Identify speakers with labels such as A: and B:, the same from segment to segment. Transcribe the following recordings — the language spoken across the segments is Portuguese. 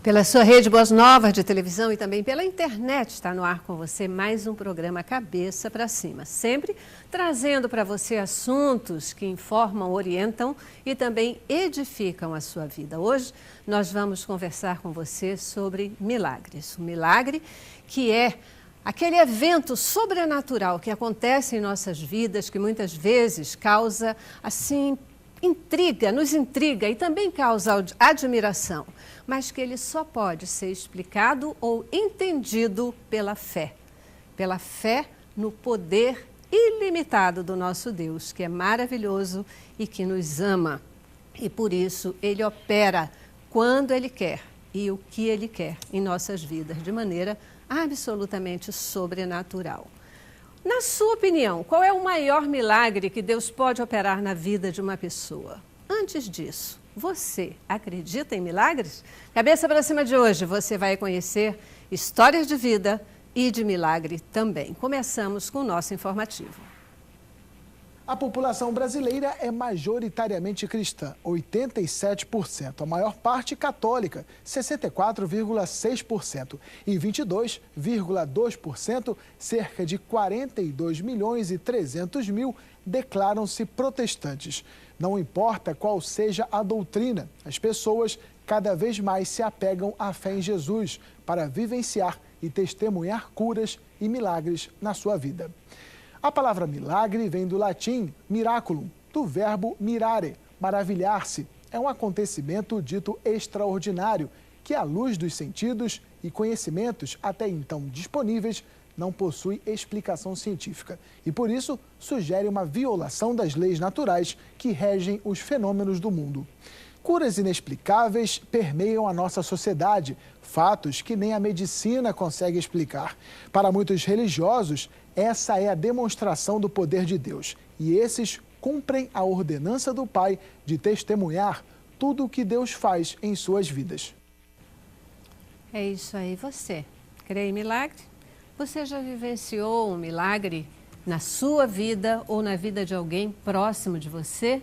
A: Pela sua rede Boas Novas de televisão e também pela internet, está no ar com você mais um programa Cabeça para Cima. Sempre trazendo para você assuntos que informam, orientam e também edificam a sua vida. Hoje nós vamos conversar com você sobre milagres. O milagre que é aquele evento sobrenatural que acontece em nossas vidas, que muitas vezes causa, assim, nos intriga e também causa admiração, mas que ele só pode ser explicado ou entendido pela fé no poder ilimitado do nosso Deus, que é maravilhoso e que nos ama. E por isso ele opera quando ele quer e o que ele quer em nossas vidas, de maneira absolutamente sobrenatural. Na sua opinião, qual é o maior milagre que Deus pode operar na vida de uma pessoa? Antes disso, você acredita em milagres? Cabeça para Cima de hoje, você vai conhecer histórias de vida e de milagre também. Começamos com o nosso informativo.
B: A população brasileira é majoritariamente cristã, 87%. A maior parte católica, 64,6%. E 22,2%, cerca de 42.300.000, declaram-se protestantes. Não importa qual seja a doutrina, as pessoas cada vez mais se apegam à fé em Jesus para vivenciar e testemunhar curas e milagres na sua vida. A palavra milagre vem do latim miraculum, do verbo mirare, maravilhar-se. É um acontecimento dito extraordinário, que à luz dos sentidos e conhecimentos até então disponíveis, não possui explicação científica e, por isso, sugere uma violação das leis naturais que regem os fenômenos do mundo. Curas inexplicáveis permeiam a nossa sociedade, fatos que nem a medicina consegue explicar. Para muitos religiosos, essa é a demonstração do poder de Deus. E esses cumprem a ordenança do Pai de testemunhar tudo o que Deus faz em suas vidas.
A: É isso aí, você crê em milagre? Você já vivenciou um milagre na sua vida ou na vida de alguém próximo de você?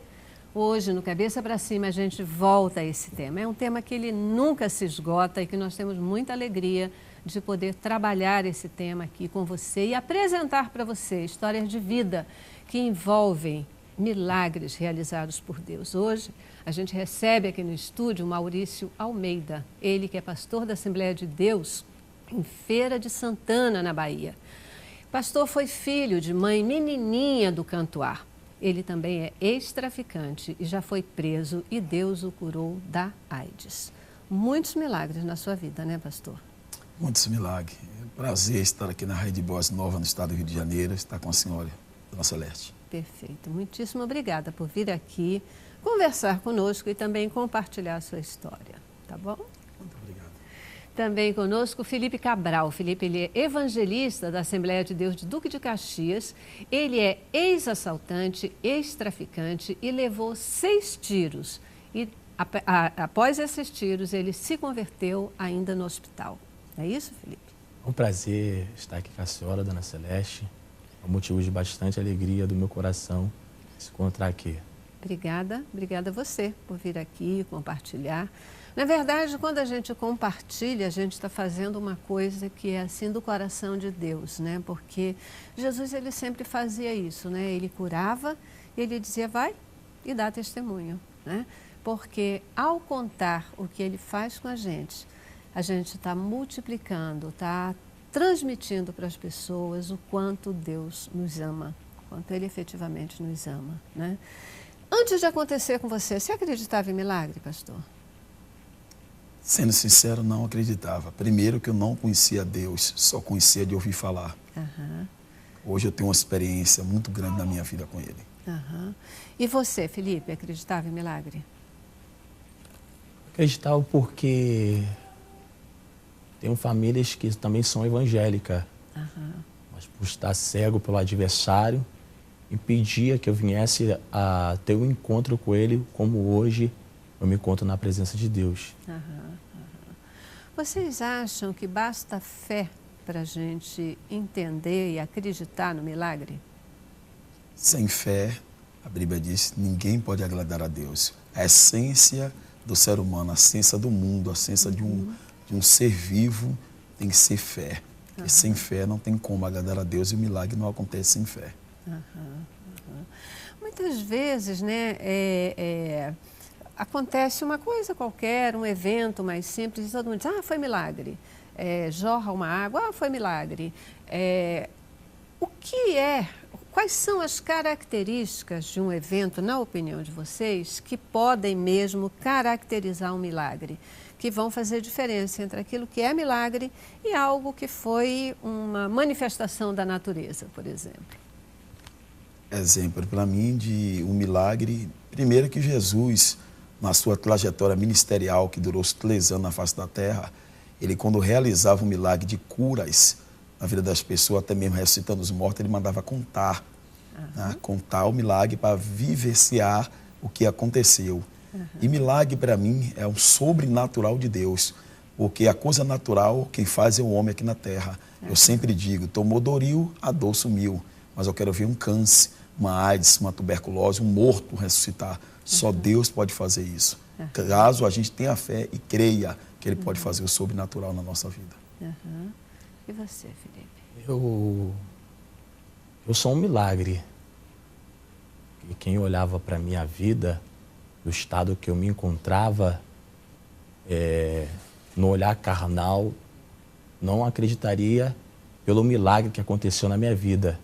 A: Hoje, no Cabeça para Cima, a gente volta a esse tema. É um tema que ele nunca se esgota e que nós temos muita alegria de poder trabalhar esse tema aqui com você e apresentar para você histórias de vida que envolvem milagres realizados por Deus. Hoje, a gente recebe aqui no estúdio o Maurício Almeida, ele que é pastor da Assembleia de Deus em Feira de Santana, na Bahia. Pastor foi filho de mãe menininha do Cantuar. Ele também é ex-traficante e já foi preso e Deus o curou da AIDS. Muitos milagres na sua vida, né, pastor?
C: Muitos milagres. É um prazer estar aqui na Rede Boas Novas, no estado do Rio de Janeiro, estar com a senhora, Dona Celeste.
A: Perfeito. Muitíssimo obrigada por vir aqui conversar conosco e também compartilhar a sua história, tá bom?
C: Muito obrigado.
A: Também conosco Felipe Cabral. Felipe, ele é evangelista da Assembleia de Deus de Duque de Caxias. Ele é ex-assaltante, ex-traficante e levou 6 tiros. E após esses tiros, ele se converteu ainda no hospital. É isso, Felipe?
D: É um prazer estar aqui com a senhora, Dona Celeste. É um motivo de bastante alegria do meu coração se encontrar aqui.
A: Obrigada a você por vir aqui compartilhar. Na verdade, quando a gente compartilha, a gente está fazendo uma coisa que é assim do coração de Deus, né? Porque Jesus, ele sempre fazia isso, né? Ele curava e ele dizia, vai e dá testemunho, né? Porque ao contar o que ele faz com a gente está multiplicando, está transmitindo para as pessoas o quanto Deus nos ama, o quanto ele efetivamente nos ama, né? Antes de acontecer com você, você acreditava em milagre, pastor?
C: Sendo sincero, não acreditava. Primeiro que eu não conhecia Deus, só conhecia de ouvir falar.
A: Uhum.
C: Hoje eu tenho uma experiência muito grande na minha vida com Ele.
A: Uhum. E você, Felipe, acreditava em milagre?
D: Acreditava porque tenho famílias que também são evangélicas.
A: Uhum.
D: Mas por estar cego pelo adversário, impedia que eu viesse a ter um encontro com Ele, como hoje eu me encontro na presença de Deus.
A: Vocês acham que basta fé para a gente entender e acreditar no milagre?
C: Sem fé, a Bíblia diz, ninguém pode agradar a Deus. A essência do ser humano, a essência do mundo, a essência de de um ser vivo tem que ser fé. Porque sem fé não tem como agradar a Deus, e o milagre não acontece sem fé.
A: Muitas vezes, né, acontece uma coisa qualquer, um evento mais simples, e todo mundo diz, foi milagre. Jorra uma água, foi milagre. Quais são as características de um evento, na opinião de vocês, que podem mesmo caracterizar um milagre? Que vão fazer diferença entre aquilo que é milagre e algo que foi uma manifestação da natureza, por exemplo.
C: Exemplo, para mim, de um milagre, primeiro que Jesus, na sua trajetória ministerial, que durou 3 anos na face da terra, ele, quando realizava um milagre de curas na vida das pessoas, até mesmo ressuscitando os mortos, ele mandava contar, né? Contar o milagre para vivenciar o que aconteceu. E milagre, para mim, é um sobrenatural de Deus, porque a coisa natural, quem faz é o homem aqui na terra. Eu sempre digo, tomou Doril, a dor sumiu, mas eu quero ver um câncer, uma AIDS, uma tuberculose, um morto ressuscitar. Só Deus pode fazer isso. Caso a gente tenha fé e creia que Ele pode fazer o sobrenatural na nossa vida.
A: E você, Felipe?
D: Eu sou um milagre. E quem olhava para a minha vida, do estado que eu me encontrava, no olhar carnal, não acreditaria pelo milagre que aconteceu na minha vida.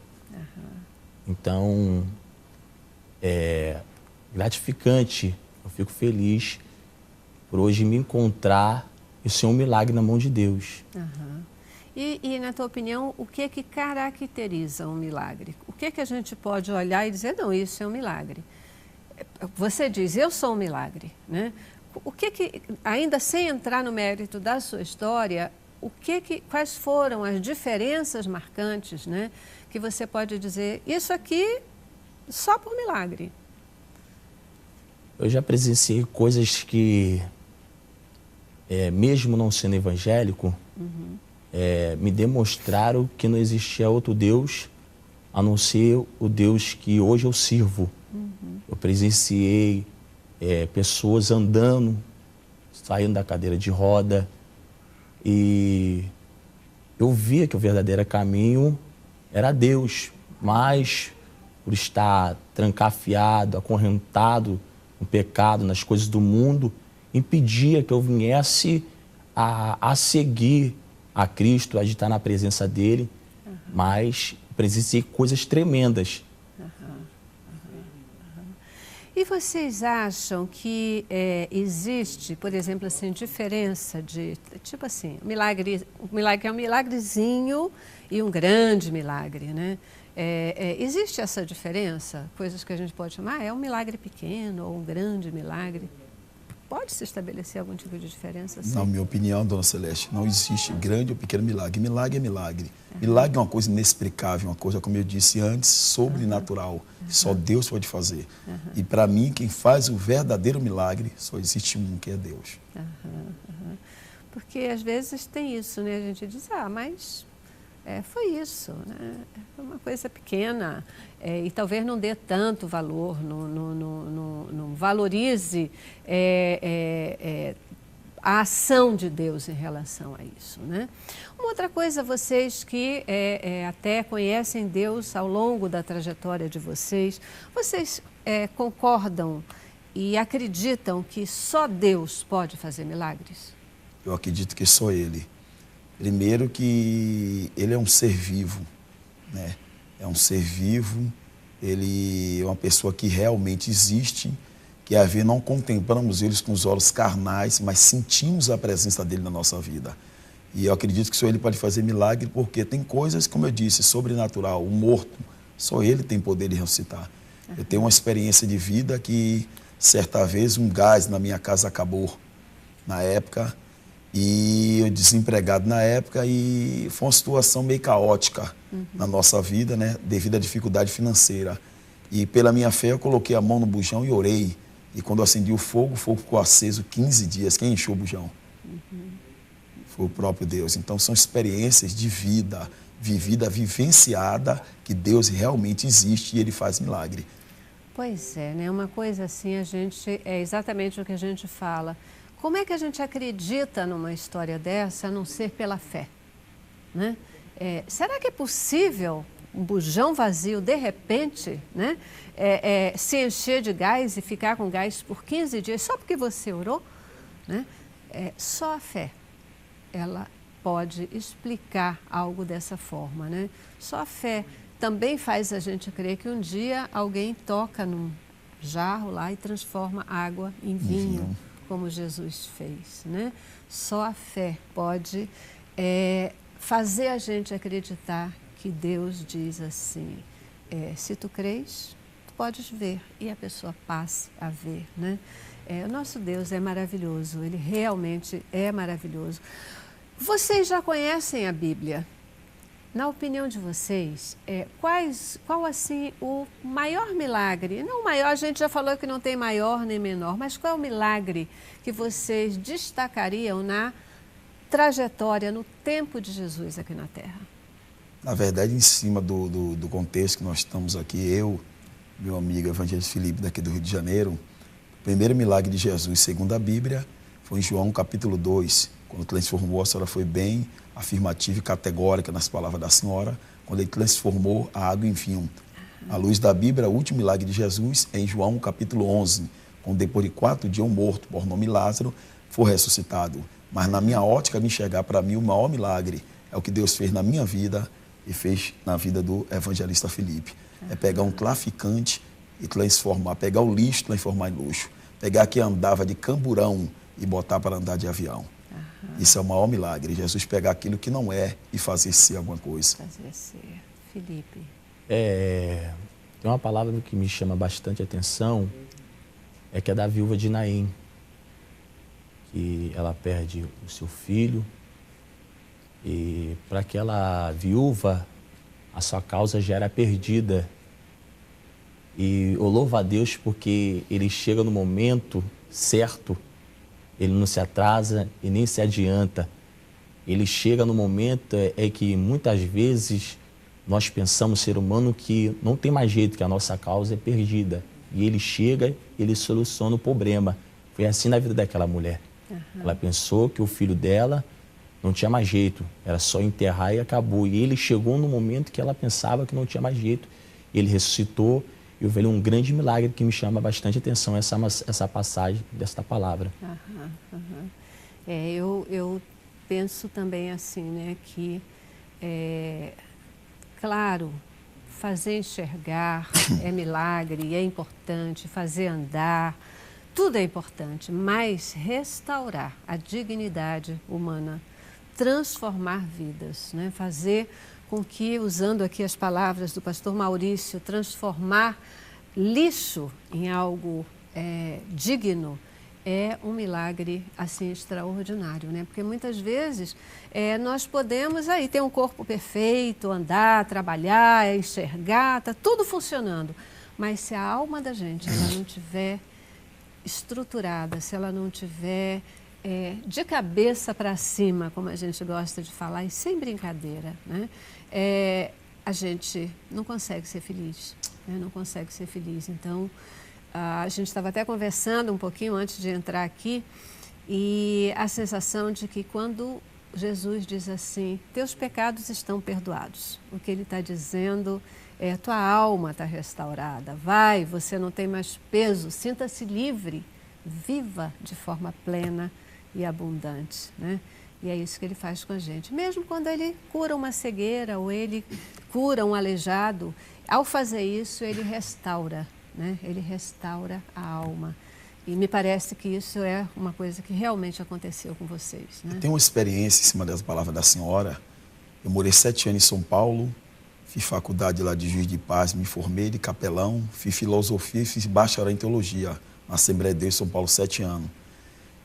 D: Então, é gratificante, eu fico feliz por hoje me encontrar e ser um milagre na mão de Deus.
A: E na tua opinião, o que que caracteriza um milagre? O que que a gente pode olhar e dizer, não, isso é um milagre? Você diz, eu sou um milagre, né? O que ainda sem entrar no mérito da sua história, quais foram as diferenças marcantes, né? Que você pode dizer, isso aqui só por milagre?
D: Eu já presenciei coisas que, mesmo não sendo evangélico, me demonstraram que não existia outro Deus a não ser o Deus que hoje eu sirvo. Eu presenciei pessoas andando, saindo da cadeira de roda, e eu via que o verdadeiro caminho era Deus, mas por estar trancafiado, acorrentado no pecado, nas coisas do mundo, impedia que eu viesse a seguir a Cristo, a estar na presença dele, mas presenciei coisas tremendas.
A: E vocês acham que existe, por exemplo, assim, diferença de, tipo assim, um milagre é um milagrezinho e um grande milagre, né? Existe essa diferença? Coisas que a gente pode chamar, é um milagre pequeno ou um grande milagre? Pode-se estabelecer algum tipo de diferença? Assim?
C: Na minha opinião, dona Celeste, não existe grande ou pequeno milagre. Milagre é milagre. Milagre é uma coisa inexplicável, uma coisa, como eu disse antes, sobrenatural. Só Deus pode fazer. E para mim, quem faz o verdadeiro milagre, só existe um, que é Deus.
A: Porque às vezes tem isso, né? A gente diz, mas foi isso, né? Foi uma coisa pequena e talvez não dê tanto valor, não valorize a ação de Deus em relação a isso, né? Uma outra coisa, vocês que até conhecem Deus ao longo da trajetória de vocês concordam e acreditam que só Deus pode fazer milagres?
C: Eu acredito que só Ele. Primeiro que Ele é um ser vivo, né? É um ser vivo, Ele é uma pessoa que realmente existe, que às vezes não contemplamos Ele com os olhos carnais, mas sentimos a presença dEle na nossa vida. E eu acredito que só Ele pode fazer milagre, porque tem coisas, como eu disse, sobrenatural, o morto, só Ele tem poder de ressuscitar. Eu tenho uma experiência de vida que, certa vez, um gás na minha casa acabou, na época, e eu desempregado na época, e foi uma situação meio caótica na nossa vida, né, devido à dificuldade financeira. E pela minha fé eu coloquei a mão no bujão e orei. E quando eu acendi o fogo ficou aceso 15 dias. Quem encheu o bujão? Foi o próprio Deus. Então são experiências de vida, vivida, vivenciada, que Deus realmente existe e Ele faz milagre.
A: Pois é, né? Uma coisa assim, é exatamente o que a gente fala. como é que a gente acredita numa história dessa, a não ser pela fé? Né? Será que é possível um bujão vazio, de repente, né, se encher de gás e ficar com gás por 15 dias só porque você orou? Né? Só a fé, ela pode explicar algo dessa forma. Né? Só a fé também faz a gente crer que um dia alguém toca num jarro lá e transforma água em vinho, como Jesus fez. Né? Só a fé pode fazer a gente acreditar que Deus diz assim, se tu crês, tu podes ver, e a pessoa passe a ver. Né? O nosso Deus é maravilhoso, Ele realmente é maravilhoso. Vocês já conhecem a Bíblia? Na opinião de vocês, qual assim o maior milagre? Não o maior, a gente já falou que não tem maior nem menor, mas qual é o milagre que vocês destacariam na trajetória, no tempo de Jesus aqui na Terra?
C: Na verdade, em cima do contexto que nós estamos aqui, eu, meu amigo Evangelista Felipe, daqui do Rio de Janeiro, o primeiro milagre de Jesus, segundo a Bíblia, foi em João capítulo 2, quando transformou, a senhora foi bem afirmativa e categórica nas palavras da senhora, quando ele transformou a água em vinho. À luz da Bíblia, o último milagre de Jesus é em João capítulo 11, quando depois de 4 dias morto, por nome Lázaro, foi ressuscitado. Mas na minha ótica de enxergar, para mim, o maior milagre é o que Deus fez na minha vida e fez na vida do evangelista Felipe. É pegar um traficante e transformar, pegar o lixo e transformar em luxo. Pegar quem andava de camburão e botar para andar de avião. Isso é o maior milagre. Jesus pegar aquilo que não é e fazer ser alguma coisa.
A: Fazer ser. Felipe.
D: Tem uma palavra que me chama bastante atenção, que é da viúva de Naim. Que ela perde o seu filho e para aquela viúva a sua causa já era perdida. E eu louvo a Deus porque ele chega no momento certo, ele não se atrasa e nem se adianta. Ele chega no momento que muitas vezes nós pensamos, ser humano, que não tem mais jeito, que a nossa causa é perdida. E ele chega, ele soluciona o problema. Foi assim na vida daquela mulher. Ela pensou que o filho dela não tinha mais jeito, era só enterrar e acabou. E ele chegou no momento que ela pensava que não tinha mais jeito. Ele ressuscitou. Eu vejo um grande milagre que me chama bastante atenção, essa passagem desta palavra.
A: Eu penso também assim, né, que, claro, fazer enxergar é milagre, é importante, fazer andar, tudo é importante, mas restaurar a dignidade humana, transformar vidas, né, fazer com que, usando aqui as palavras do pastor Maurício, transformar lixo em algo digno, é um milagre assim extraordinário, né? Porque muitas vezes nós podemos aí ter um corpo perfeito, andar, trabalhar, enxergar, está tudo funcionando, mas se a alma da gente ela não tiver estruturada, se ela não tiver de cabeça para cima, como a gente gosta de falar, e sem brincadeira, né? A gente não consegue ser feliz, né? Não consegue ser feliz. Então, a gente estava até conversando um pouquinho antes de entrar aqui, e a sensação de que quando Jesus diz assim, teus pecados estão perdoados, o que ele está dizendo é, tua alma está restaurada, vai, você não tem mais peso, sinta-se livre, viva de forma plena e abundante, né? E é isso que ele faz com a gente. Mesmo quando ele cura uma cegueira ou ele cura um aleijado, ao fazer isso, ele restaura, né? Ele restaura a alma. E me parece que isso é uma coisa que realmente aconteceu com vocês, né?
C: Eu tenho uma experiência em cima dessa palavra da senhora. Eu morei 7 anos em São Paulo, fiz faculdade lá de Juiz de Paz, me formei de capelão, fiz filosofia e fiz bacharel em teologia na Assembleia de Deus em São Paulo, 7 anos.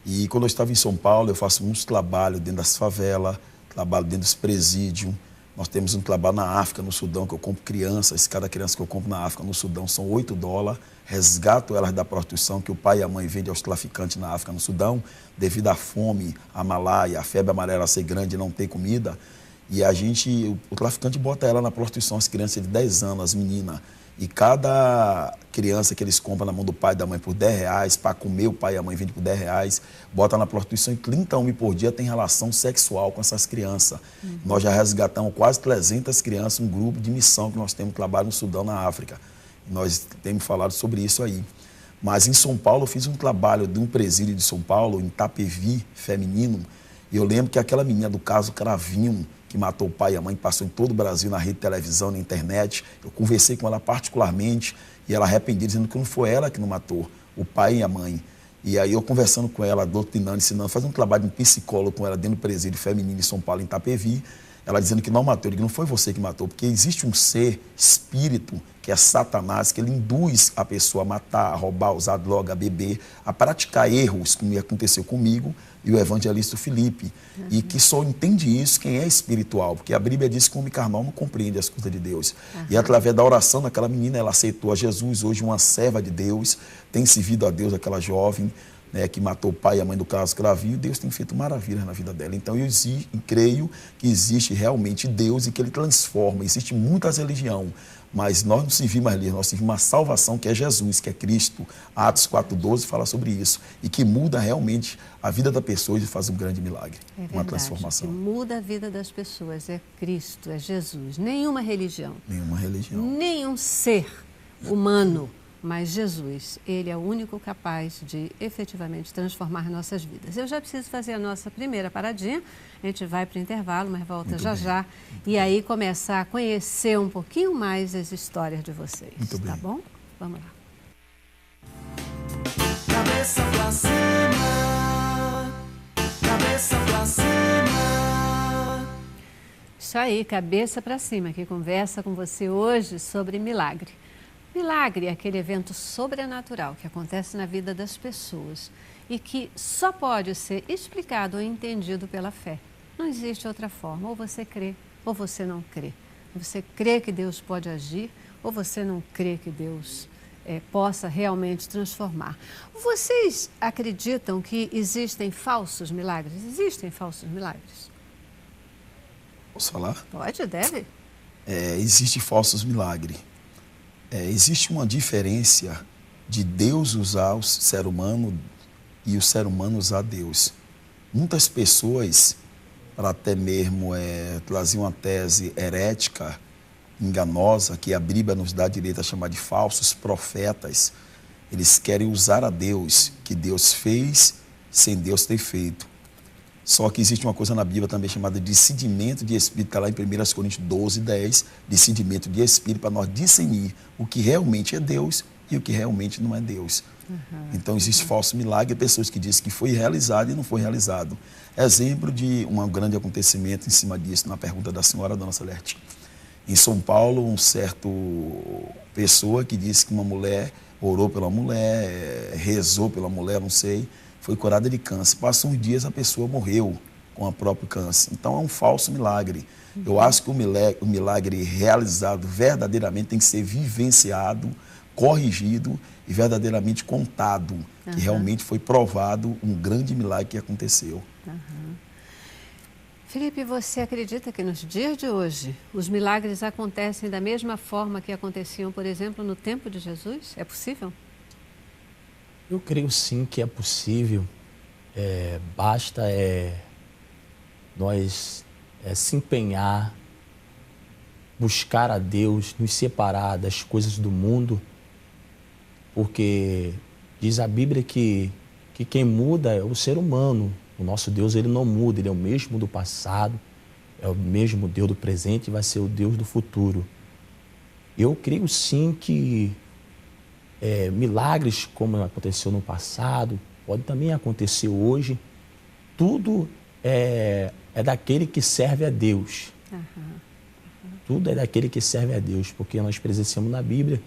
C: E quando eu estava em São Paulo, eu faço muitos trabalhos dentro das favelas, trabalho dentro dos presídios. Nós temos um trabalho na África, no Sudão, que eu compro crianças. Cada criança que eu compro na África, no Sudão, são $8. Resgato elas da prostituição que o pai e a mãe vendem aos traficantes na África, no Sudão, devido à fome, à malaria, a febre amarela ser grande e não ter comida. E o traficante bota ela na prostituição, as crianças de 10 anos, as meninas. E cada criança que eles compram na mão do pai e da mãe por R$10, para comer, o pai e a mãe vendem por R$10, bota na prostituição e 30 homens por dia tem relação sexual com essas crianças. Nós já resgatamos quase 300 crianças, um grupo de missão que nós temos trabalho no Sudão, na África. Nós temos falado sobre isso aí. Mas em São Paulo eu fiz um trabalho de um presídio de São Paulo, em Itapevi, feminino, e eu lembro que aquela menina do caso Cravinho, que matou o pai e a mãe, passou em todo o Brasil, na rede de televisão, na internet. Eu conversei com ela particularmente e ela arrependida, dizendo que não foi ela que não matou, o pai e a mãe. E aí eu conversando com ela, doutrinando, ensinando, fazendo um trabalho de psicólogo com ela dentro do presídio feminino em São Paulo, em Itapevi, ela dizendo que não matou. Eu digo, não foi você que matou, porque existe um ser, espírito, que é Satanás, que ele induz a pessoa a matar, a roubar, a usar droga, a beber, a praticar erros, como aconteceu comigo e o evangelista Felipe. E que só entende isso quem é espiritual, porque a Bíblia diz que o homem carnal não compreende as coisas de Deus. E através da oração daquela menina, ela aceitou a Jesus, hoje uma serva de Deus, tem servido a Deus, aquela jovem, né, que matou o pai e a mãe do caso Cravinho, Deus tem feito maravilhas na vida dela. Então eu creio que existe realmente Deus e que Ele transforma. Existe muitas religiões, mas nós não servimos ali, nós servimos uma salvação que é Jesus, que é Cristo. Atos 4:12 fala sobre isso. E que muda realmente a vida da pessoa e faz um grande milagre, uma transformação.
A: Que muda a vida das pessoas, é Cristo, é Jesus. Nenhuma religião.
C: Nenhuma religião.
A: Nenhum ser humano. Mas Jesus, Ele é o único capaz de efetivamente transformar nossas vidas. Eu já preciso fazer a nossa primeira paradinha, a gente vai para o intervalo, mas volta já. E aí começar a conhecer um pouquinho mais as histórias de vocês.
C: Muito bem.
A: Tá bom? Vamos lá.
E: Cabeça pra cima, cabeça pra cima.
A: Isso aí, cabeça para cima, que conversa com você hoje sobre milagre. Milagre é aquele evento sobrenatural que acontece na vida das pessoas e que só pode ser explicado ou entendido pela fé. Não existe outra forma, ou você crê ou você não crê. Você crê que Deus pode agir ou você não crê que Deus possa realmente transformar. Vocês acreditam que existem falsos milagres? Existem falsos milagres?
C: Posso falar?
A: Pode, deve.
C: Existe falsos milagres. Existe uma diferença de Deus usar o ser humano e o ser humano usar Deus. Muitas pessoas, para até mesmo trazer uma tese herética, enganosa, que a Bíblia nos dá direito a chamar de falsos profetas, eles querem usar a Deus, que Deus fez sem Deus ter feito. Só que existe uma coisa na Bíblia também chamada discernimento de espírito, está lá em 1 Coríntios 12:10, discernimento de espírito, para nós discernir o que realmente é Deus e o que realmente não é Deus. Então existe falso milagre, pessoas que dizem que foi realizado e não foi realizado. Exemplo de um grande acontecimento em cima disso, na pergunta da senhora, dona Celeste. Em São Paulo, um certo pessoa que disse que uma mulher orou pela mulher, rezou pela mulher, não sei, foi curada de câncer. Passam uns dias, a pessoa morreu com o próprio câncer. Então, é um falso milagre. Eu acho que o milagre realizado verdadeiramente tem que ser vivenciado, corrigido e verdadeiramente contado, que realmente foi provado um grande milagre que aconteceu.
A: Felipe, você acredita que nos dias de hoje os milagres acontecem da mesma forma que aconteciam, por exemplo, no tempo de Jesus? É possível?
D: Eu creio sim que é possível, basta nós se empenhar, buscar a Deus, nos separar das coisas do mundo, porque diz a Bíblia que quem muda é o ser humano. O nosso Deus, ele não muda, ele é o mesmo do passado, é o mesmo Deus do presente e vai ser o Deus do futuro. Eu creio sim que milagres como aconteceu no passado, pode também acontecer hoje. Tudo é daquele que serve a Deus. Tudo é daquele que serve a Deus, porque nós presenciamos na Bíblia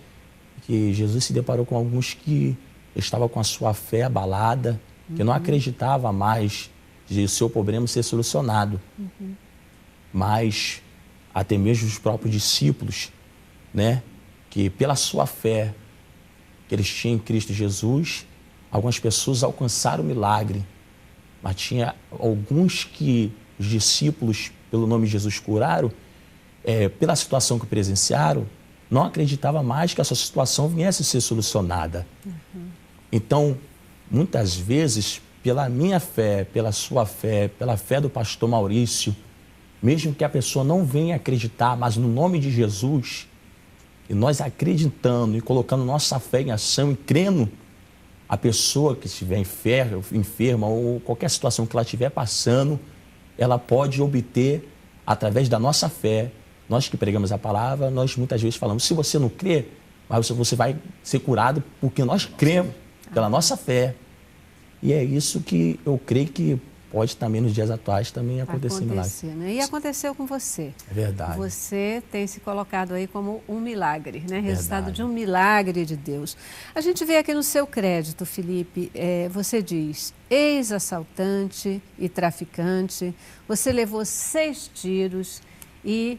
D: que Jesus se deparou com alguns que estavam com a sua fé abalada, que não acreditava mais de o seu problema ser solucionado. Mas até mesmo os próprios discípulos, né, que pela sua fé que eles tinham em Cristo Jesus, algumas pessoas alcançaram o milagre, mas tinha alguns que os discípulos, pelo nome de Jesus, curaram, pela situação que presenciaram, não acreditava mais que a sua situação viesse a ser solucionada. Então, muitas vezes, pela minha fé, pela sua fé, pela fé do pastor Maurício, mesmo que a pessoa não venha acreditar, mas no nome de Jesus, e nós acreditando e colocando nossa fé em ação e crendo, a pessoa que estiver enferma ou qualquer situação que ela estiver passando, ela pode obter, através da nossa fé. Nós que pregamos a palavra, nós muitas vezes falamos, se você não crê, mas você vai ser curado porque nós cremos, pela nossa fé. E é isso que eu creio que pode também nos dias atuais também acontecer milagre.
A: Né? E aconteceu com você.
D: É verdade.
A: Você tem se colocado aí como um milagre, né? Resultado
D: Verdade.
A: de um milagre de Deus. A gente vê aqui no seu crédito, Felipe, você diz, ex-assaltante e traficante, você levou 6 tiros e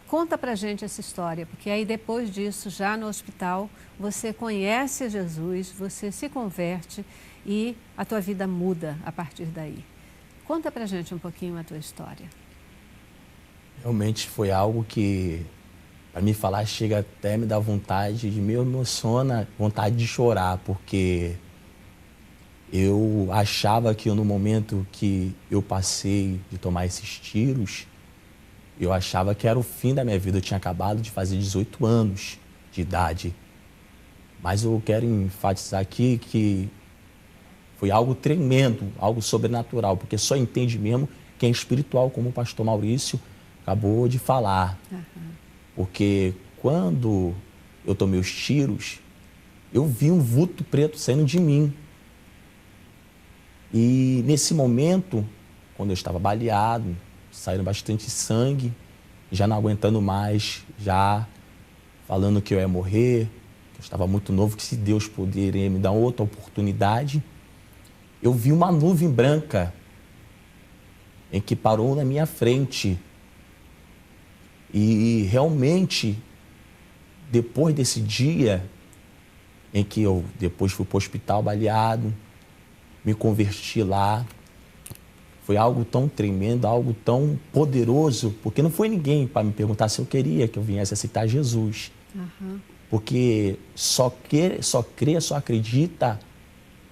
A: conta pra gente essa história, porque aí depois disso, já no hospital, você conhece Jesus, você se converte e a tua vida muda a partir daí. Conta pra gente um pouquinho a tua história.
D: Realmente foi algo que, para me falar, chega até a me dar vontade, me emociona, vontade de chorar, porque eu achava que no momento que eu passei de tomar esses tiros, eu achava que era o fim da minha vida. Eu tinha acabado de fazer 18 anos de idade. Mas eu quero enfatizar aqui que foi algo tremendo, algo sobrenatural, porque só entende mesmo quem é espiritual, como o pastor Maurício acabou de falar. Porque quando eu tomei os tiros, eu vi um vulto preto saindo de mim. E nesse momento, quando eu estava baleado, saindo bastante sangue, já não aguentando mais, já falando que eu ia morrer, que eu estava muito novo, que se Deus poderia me dar outra oportunidade, eu vi uma nuvem branca em que parou na minha frente. E realmente, depois desse dia, em que eu depois fui para o hospital baleado, me converti lá, foi algo tão tremendo, algo tão poderoso, porque não foi ninguém para me perguntar se eu queria que eu viesse aceitar Jesus. Porque só crê, só acredita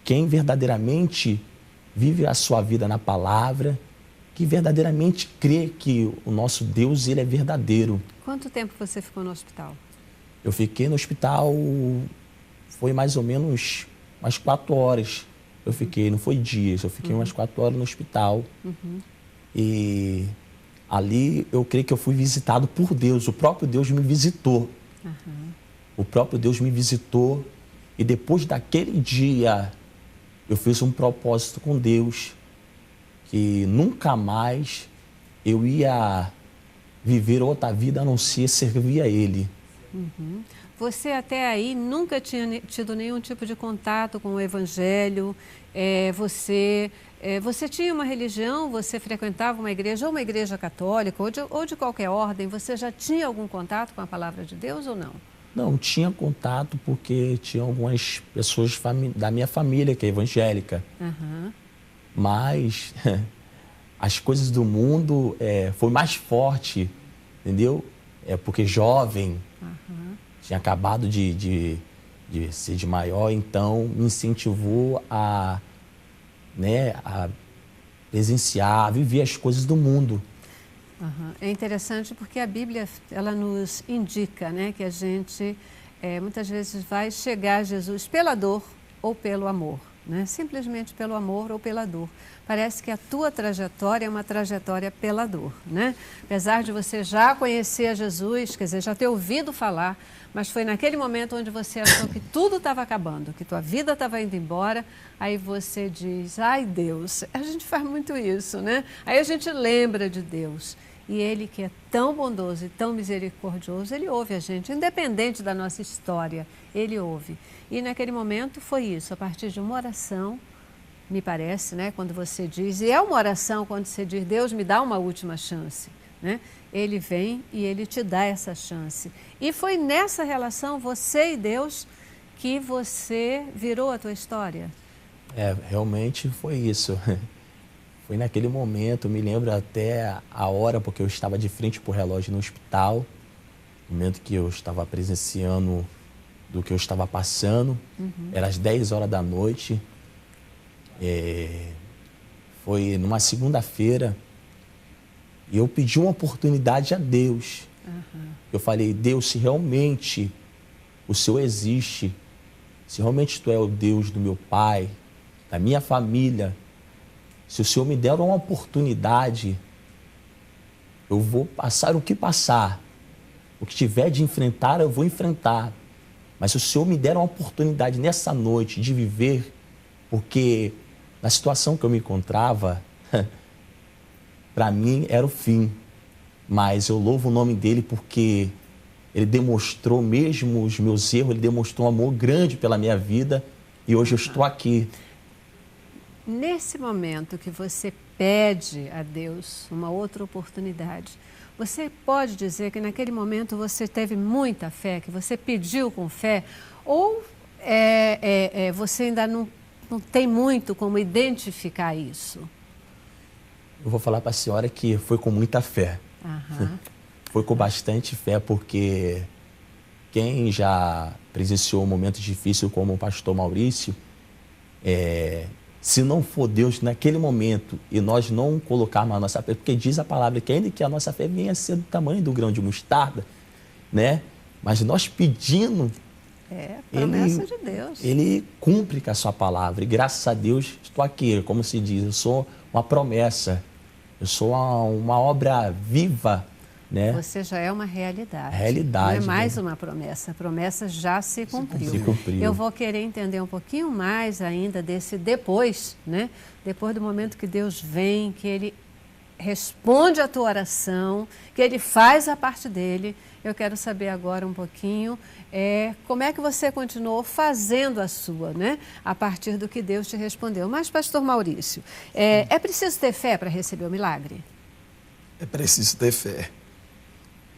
D: quem verdadeiramente vive a sua vida na palavra, que verdadeiramente crê que o nosso Deus, ele é verdadeiro.
A: Quanto tempo você ficou no hospital?
D: Eu fiquei no hospital, foi mais ou menos umas 4 horas. Eu fiquei, não foi dias, eu fiquei umas 4 horas no hospital. E ali eu creio que eu fui visitado por Deus, o próprio Deus me visitou. O próprio Deus me visitou e depois daquele dia eu fiz um propósito com Deus que nunca mais eu ia viver outra vida a não ser servir a Ele.
A: Você até aí nunca tinha tido nenhum tipo de contato com o Evangelho, você tinha uma religião, você frequentava uma igreja, ou uma igreja católica, ou de qualquer ordem, você já tinha algum contato com a palavra de Deus ou não?
D: Não, tinha contato porque tinha algumas pessoas da minha família que é evangélica. Mas as coisas do mundo foi mais forte, entendeu? Porque jovem, tinha acabado de ser de maior, então me incentivou a presenciar, a viver as coisas do mundo.
A: É interessante porque a Bíblia, ela nos indica, né, que a gente muitas vezes vai chegar a Jesus pela dor ou pelo amor, né? Simplesmente pelo amor ou pela dor. Parece que a tua trajetória é uma trajetória pela dor, né? Apesar de você já conhecer a Jesus, quer dizer, já ter ouvido falar, mas foi naquele momento onde você achou que tudo estava acabando, que tua vida estava indo embora, aí você diz, ai Deus, a gente faz muito isso, né? Aí a gente lembra de Deus. E Ele, que é tão bondoso e tão misericordioso, Ele ouve a gente, independente da nossa história, Ele ouve. E naquele momento foi isso, a partir de uma oração, me parece, né, quando você diz, e é uma oração quando você diz, Deus me dá uma última chance, né? Ele vem e Ele te dá essa chance. E foi nessa relação, você e Deus, que você virou a tua história?
D: Realmente foi isso. Foi naquele momento, me lembro até a hora, porque eu estava de frente para o relógio no hospital. no momento que eu estava presenciando do que eu estava passando. Era às 10 horas da noite. Foi numa segunda-feira. E eu pedi uma oportunidade a Deus. Eu falei, Deus, se realmente o Senhor existe, se realmente Tu é o Deus do meu pai, da minha família, se o Senhor me der uma oportunidade, eu vou passar o que passar. O que tiver de enfrentar, eu vou enfrentar. Mas se o Senhor me der uma oportunidade nessa noite de viver, porque na situação que eu me encontrava, para mim era o fim. Mas eu louvo o nome dele porque ele demonstrou, mesmo os meus erros, ele demonstrou um amor grande pela minha vida e hoje eu estou aqui.
A: Nesse momento que você pede a Deus uma outra oportunidade, você pode dizer que naquele momento você teve muita fé, que você pediu com fé, ou você ainda não tem muito como identificar isso?
D: Eu vou falar para a senhora que foi com muita fé. Foi com bastante fé, porque quem já presenciou um momento difícil como o pastor Maurício, se não for Deus naquele momento e nós não colocarmos a nossa fé, porque diz a palavra que ainda que a nossa fé venha a ser do tamanho do grão de mostarda, né? Mas nós pedindo,
A: promessa de Deus.
D: Ele cumpre com a sua palavra e graças a Deus estou aqui, como se diz, eu sou uma promessa, eu sou uma obra viva, né?
A: Você já é uma realidade.
D: Realidade.
A: Não é mais
D: né?
A: uma promessa. A promessa já se cumpriu.
D: Se cumpriu.
A: Eu vou querer entender um pouquinho mais ainda desse depois, né? Depois do momento que Deus vem, que Ele responde a tua oração, que Ele faz a parte dele. Eu quero saber agora um pouquinho como é que você continuou fazendo a sua, né? A partir do que Deus te respondeu. Mas, pastor Maurício, é preciso ter fé para receber o milagre?
C: É preciso ter fé.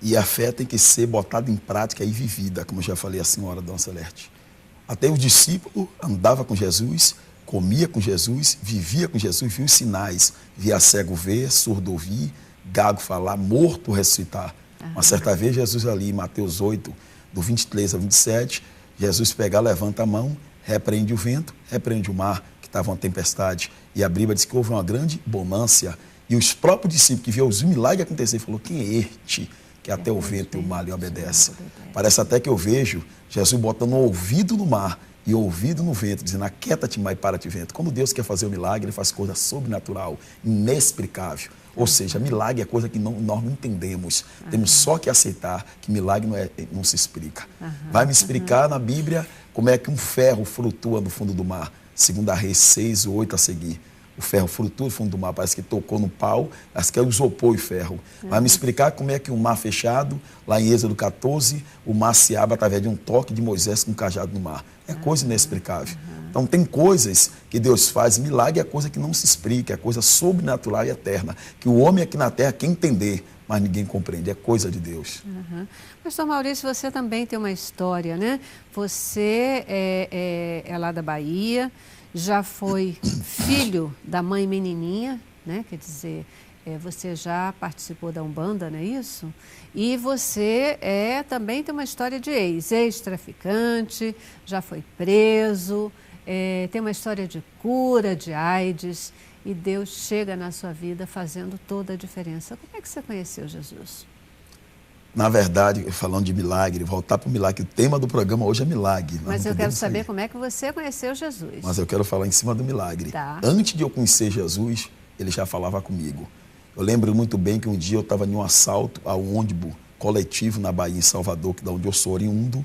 C: E a fé tem que ser botada em prática e vivida, como já falei a senhora, dona Celeste. Até o discípulo andava com Jesus, comia com Jesus, vivia com Jesus, viu os sinais. Via cego ver, surdo ouvir, gago falar, morto ressuscitar. Uma certa vez, Jesus ali, em Mateus 8, do 23 ao 27, Jesus pega, levanta a mão, repreende o vento, repreende o mar, que estava uma tempestade. E a Bíblia diz que houve uma grande bonança. E os próprios discípulos que viram os milagres acontecer, falou, quem é este? Que até o vento e o mar lhe obedecem. Parece até que eu vejo Jesus botando um ouvido no mar e ouvido no vento, dizendo, aquieta-te, mar, e para-te vento. Quando Deus quer fazer o milagre, Ele faz coisa sobrenatural, inexplicável. Ou seja, milagre é coisa que nós não entendemos. Temos só que aceitar que milagre não se explica. Vai me explicar na Bíblia como é que um ferro flutua no fundo do mar. 2 Reis 6, 8 a seguir. O ferro flutua no fundo do mar, parece que tocou no pau, parece que é o isopor e ferro. Vai me explicar como é que um mar fechado, lá em Êxodo 14, o mar se abre através de um toque de Moisés com um cajado no mar. É coisa inexplicável. Então tem coisas que Deus faz, milagre é coisa que não se explica, é coisa sobrenatural e eterna, que o homem aqui na terra quer entender, mas ninguém compreende, é coisa de Deus.
A: Pastor Maurício, você também tem uma história, né? Você é lá da Bahia, já foi filho da mãe menininha, né? Quer dizer, você já participou da Umbanda, não é isso? E você também tem uma história de ex-traficante, já foi preso, tem uma história de cura de AIDS e Deus chega na sua vida fazendo toda a diferença. Como é que você conheceu Jesus?
C: Na verdade, falando de milagre, voltar para o milagre, o tema do programa hoje é milagre.
A: Mas eu quero saber como é que você conheceu Jesus.
C: Mas eu quero falar em cima do milagre.
A: Tá.
C: Antes de eu conhecer Jesus, ele já falava comigo. Eu lembro muito bem que um dia eu estava em um assalto a um ônibus coletivo na Bahia, em Salvador, que é onde eu sou oriundo,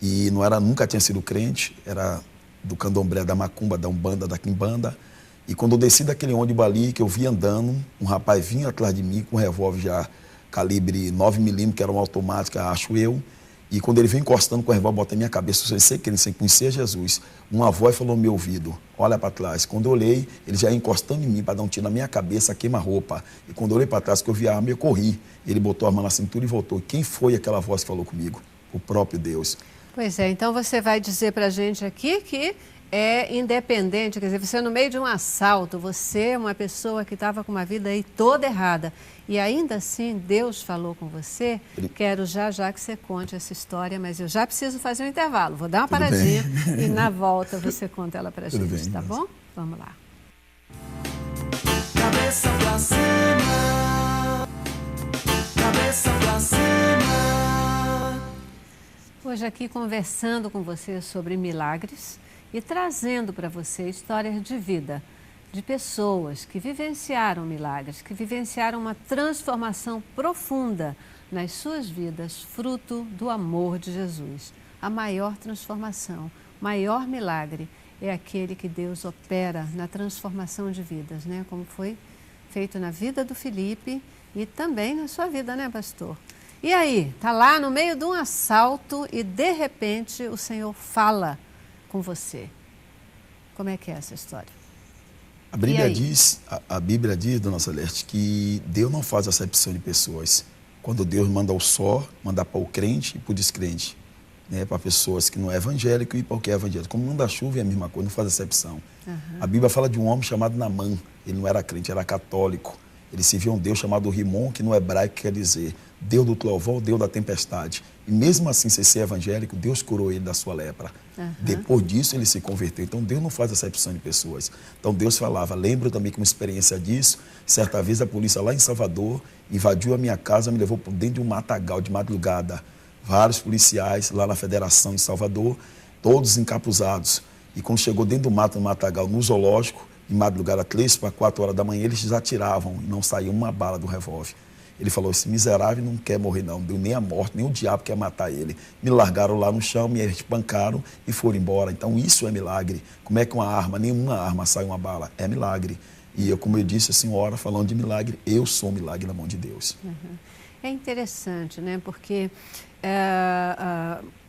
C: e nunca tinha sido crente, era do candomblé, da macumba, da umbanda, da quimbanda. E quando eu desci daquele ônibus ali, que eu vi andando, um rapaz vinha atrás de mim com um revólver já calibre 9mm, que era uma automática, acho eu. E quando ele veio encostando com o revólver, botei na minha cabeça, eu sei que ele sem conhecer Jesus. Uma voz falou no meu ouvido, olha para trás. Quando eu olhei, ele já ia encostando em mim para dar um tiro na minha cabeça, queima-roupa. E quando eu olhei para trás, que eu vi a arma, eu corri. Ele botou a mão na cintura e voltou. E quem foi aquela voz que falou comigo? O próprio Deus.
A: Pois é, então você vai dizer para a gente aqui que é independente, quer dizer, você no meio de um assalto, você é uma pessoa que estava com uma vida aí toda errada, e ainda assim Deus falou com você. Quero já que você conte essa história, mas eu já preciso fazer um intervalo, vou dar uma paradinha e na volta você conta ela pra gente, tá bom? Vamos lá.
E: Cabeça pra cima, cabeça pra cima.
A: Hoje aqui conversando com você sobre milagres e trazendo para você histórias de vida, de pessoas que vivenciaram milagres, que vivenciaram uma transformação profunda nas suas vidas, fruto do amor de Jesus. A maior transformação, maior milagre é aquele que Deus opera na transformação de vidas, né? Como foi feito na vida do Felipe e também na sua vida, né, pastor? E aí, tá lá no meio de um assalto e de repente o Senhor fala com você. Como é que é essa história?
C: A Bíblia diz, dona Celeste, que Deus não faz acepção de pessoas. Quando Deus manda o sol, manda para o crente e para o descrente, né? Para pessoas que não é evangélico e para o que é evangélico. Como manda chuva é a mesma coisa, não faz acepção. A Bíblia fala de um homem chamado Naamã. Ele não era crente, era católico. Ele servia um Deus chamado Rimon, que no hebraico quer dizer Deus do trovão, Deus da tempestade. E mesmo assim, sem ser evangélico, Deus curou ele da sua lepra. Depois disso, ele se converteu. Então, Deus não faz acepção de pessoas. Então, Deus falava. Lembro também que uma experiência disso, certa vez a polícia lá em Salvador invadiu a minha casa, me levou por dentro de um matagal de madrugada. Vários policiais lá na Federação em Salvador, todos encapuzados. E quando chegou dentro do mato, no matagal, no zoológico, de madrugada, 3 para 4 horas da manhã, eles já atiravam e não saía uma bala do revólver. Ele falou, esse miserável não quer morrer não, deu nem a morte, nem o diabo quer matar ele. Me largaram lá no chão, me espancaram e foram embora. Então isso é milagre. Como é que uma arma, nenhuma arma sai uma bala? É milagre. E eu, como eu disse a senhora, falando de milagre, eu sou um milagre na mão de Deus.
A: É interessante, né? Porque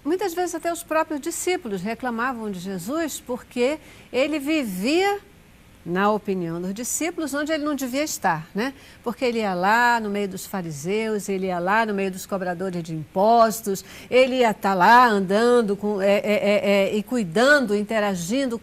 A: muitas vezes até os próprios discípulos reclamavam de Jesus porque ele vivia, na opinião dos discípulos, onde ele não devia estar, né? Porque ele ia lá no meio dos fariseus, ele ia lá no meio dos cobradores de impostos, ele ia estar lá andando e cuidando, interagindo,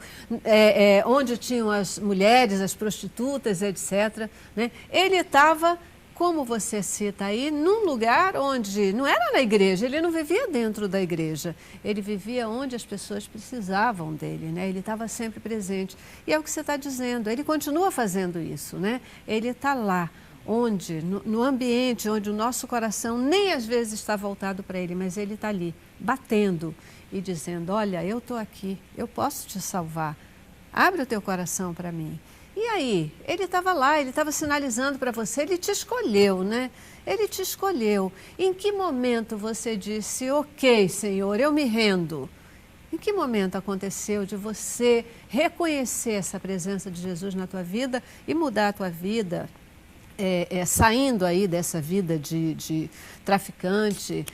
A: onde tinham as mulheres, as prostitutas, etc., né? Ele estava, como você cita aí, num lugar onde não era na igreja, ele não vivia dentro da igreja, ele vivia onde as pessoas precisavam dele, né? Ele estava sempre presente. E é o que você está dizendo, ele continua fazendo isso, né? Ele está lá, onde, no ambiente onde o nosso coração nem às vezes está voltado para ele, mas ele está ali, batendo e dizendo, olha, eu estou aqui, eu posso te salvar, abre o teu coração para mim. E aí, ele estava lá, ele estava sinalizando para você, ele te escolheu, né? Ele te escolheu. Em que momento você disse, ok, Senhor, eu me rendo? Em que momento aconteceu de você reconhecer essa presença de Jesus na tua vida e mudar a tua vida, saindo aí dessa vida de traficante?